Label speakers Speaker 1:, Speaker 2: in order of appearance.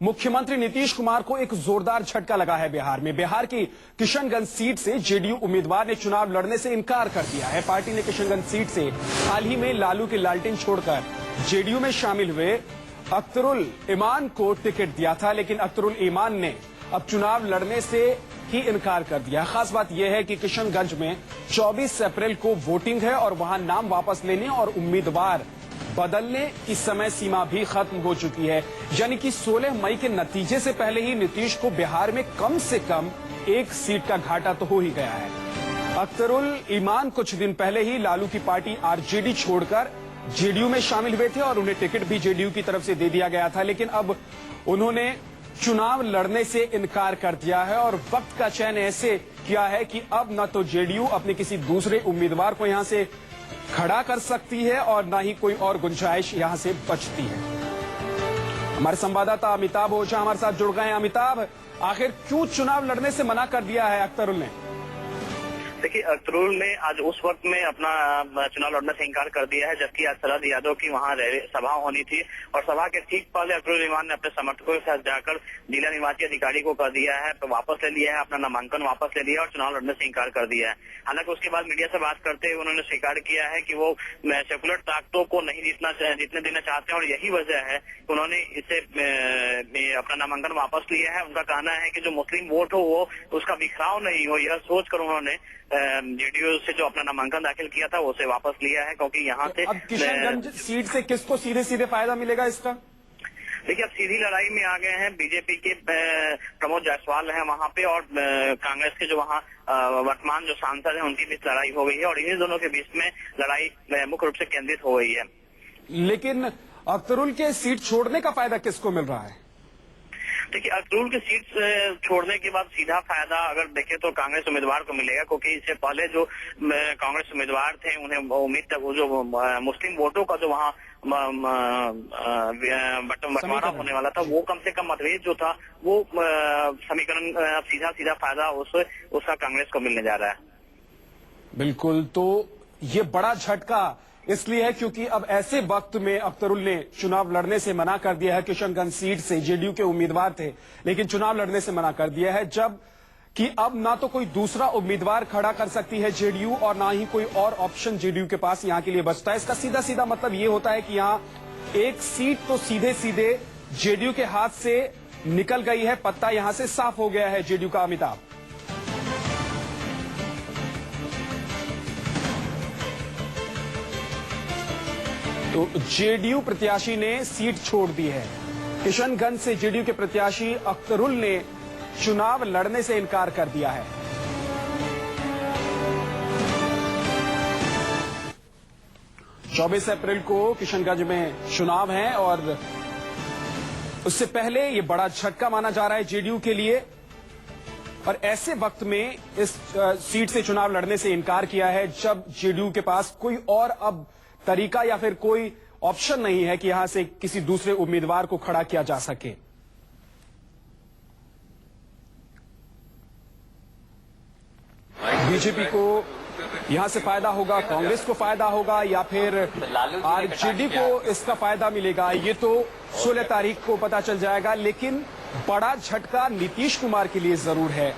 Speaker 1: मुख्यमंत्री नीतीश कुमार को एक जोरदार झटका लगा है बिहार में। बिहार की किशनगंज सीट से जेडीयू उम्मीदवार ने चुनाव लड़ने से इनकार कर दिया है। पार्टी ने किशनगंज सीट से हाल ही में लालू की लालटेन छोड़कर जेडीयू में शामिल हुए अख्तरुल ईमान को टिकट दिया था, लेकिन अख्तरुल ईमान ने अब चुनाव लड़ने से ही इनकार कर दिया। खास बात यह है कि किशनगंज में 24 अप्रैल को वोटिंग है और वहां नाम वापस लेने और उम्मीदवार बदलने की समय सीमा भी खत्म हो चुकी है। यानी कि 16 मई के नतीजे से पहले ही नीतीश को बिहार में कम से कम एक सीट का घाटा तो हो ही गया है। अख्तरुल ईमान कुछ दिन पहले ही लालू की पार्टी आरजेडी छोड़कर जेडीयू में शामिल हुए थे और उन्हें टिकट भी जेडीयू की तरफ से दे दिया गया था, लेकिन अब उन्होंने चुनाव लड़ने से इनकार कर दिया है और वक्त का चयन ऐसे किया है कि अब न तो जेडीयू अपने किसी दूसरे उम्मीदवार को यहां से खड़ा कर सकती है और न ही कोई और गुंजाइश यहां से बचती है। हमारे संवाददाता अमिताभ ओझा हमारे साथ जुड़ गए हैं। अमिताभ, आखिर क्यों चुनाव लड़ने से मना कर दिया है अख्तरुल ने?
Speaker 2: देखिए, अख्तरुल ने आज उस वक्त में अपना चुनाव लड़ने से इंकार कर दिया है, जबकि आज शरद यादव की वहां सभा होनी थी और सभा के ठीक पहले अख्तरुल ईमान ने अपने समर्थकों के साथ जाकर जिला निर्वाचन अधिकारी को कर दिया है, तो वापस ले लिया है, अपना नामांकन वापस ले लिया और चुनाव लड़ने से इंकार कर दिया है। हालांकि उसके बाद मीडिया से बात करते हुए उन्होंने स्वीकार किया है कि वो सेकुलर ताकतों को नहीं जीतने देना चाहते हैं और यही वजह है कि उन्होंने इसे अपना नामांकन वापस लिया है। उनका कहना है कि जो मुस्लिम वोट हो वो उसका बिखराव नहीं हो, यह सोचकर उन्होंने जेडीयू से जो अपना नामांकन दाखिल किया था उसे वापस लिया है, क्योंकि यहाँ से
Speaker 1: अब किशनगंज सीट से किसको सीधे सीधे फायदा मिलेगा इसका?
Speaker 2: देखिए, अब सीधी लड़ाई में आ गए हैं। बीजेपी के प्रमोद जायसवाल हैं वहां पे और कांग्रेस के जो वहां वर्तमान जो सांसद हैं उनकी बीच लड़ाई हो गई है और इन्हीं दोनों के बीच में लड़ाई मुख्य रूप से केंद्रित हो गई है।
Speaker 1: लेकिन अख्तरुल के सीट छोड़ने का फायदा किसको मिल रहा है?
Speaker 2: देखिए, अख्तरुल की सीट छोड़ने के बाद सीधा फायदा अगर देखें तो कांग्रेस उम्मीदवार को मिलेगा, क्योंकि इससे पहले जो कांग्रेस उम्मीदवार थे उन्हें उम्मीद तक वो जो मुस्लिम वोटों का जो वहाँ बंटवारा होने वाला था वो कम से कम मतभेद जो था वो समीकरण सीधा फायदा उसका कांग्रेस को मिलने जा रहा है।
Speaker 1: बिल्कुल, तो ये बड़ा झटका इसलिए है क्योंकि अब ऐसे वक्त में अख्तरुल ने चुनाव लड़ने से मना कर दिया है। किशनगंज सीट से जेडीयू के उम्मीदवार थे, लेकिन चुनाव लड़ने से मना कर दिया है, जब कि अब ना तो कोई दूसरा उम्मीदवार खड़ा कर सकती है जेडीयू और ना ही कोई और ऑप्शन जेडीयू के पास यहां के लिए बचता है। इसका सीधा सीधा मतलब ये होता है कि यहां एक सीट तो सीधे सीधे जेडीयू के हाथ से निकल गई है, पत्ता यहां से साफ हो गया है जेडीयू का। अमिताभ, तो जेडीयू प्रत्याशी ने सीट छोड़ दी है। किशनगंज से जेडीयू के प्रत्याशी अख्तरुल ने चुनाव लड़ने से इनकार कर दिया है। चौबीस अप्रैल को किशनगंज में चुनाव है और उससे पहले ये बड़ा झटका माना जा रहा है जेडीयू के लिए और ऐसे वक्त में इस सीट से चुनाव लड़ने से इनकार किया है जब जेडीयू के पास कोई और अब तरीका या फिर कोई ऑप्शन नहीं है कि यहां से किसी दूसरे उम्मीदवार को खड़ा किया जा सके। बीजेपी को यहां से फायदा होगा, कांग्रेस को फायदा होगा या फिर आरजेडी को इसका फायदा मिलेगा, ये तो 16 तारीख को पता चल जाएगा। लेकिन बड़ा झटका नीतीश कुमार के लिए जरूर है।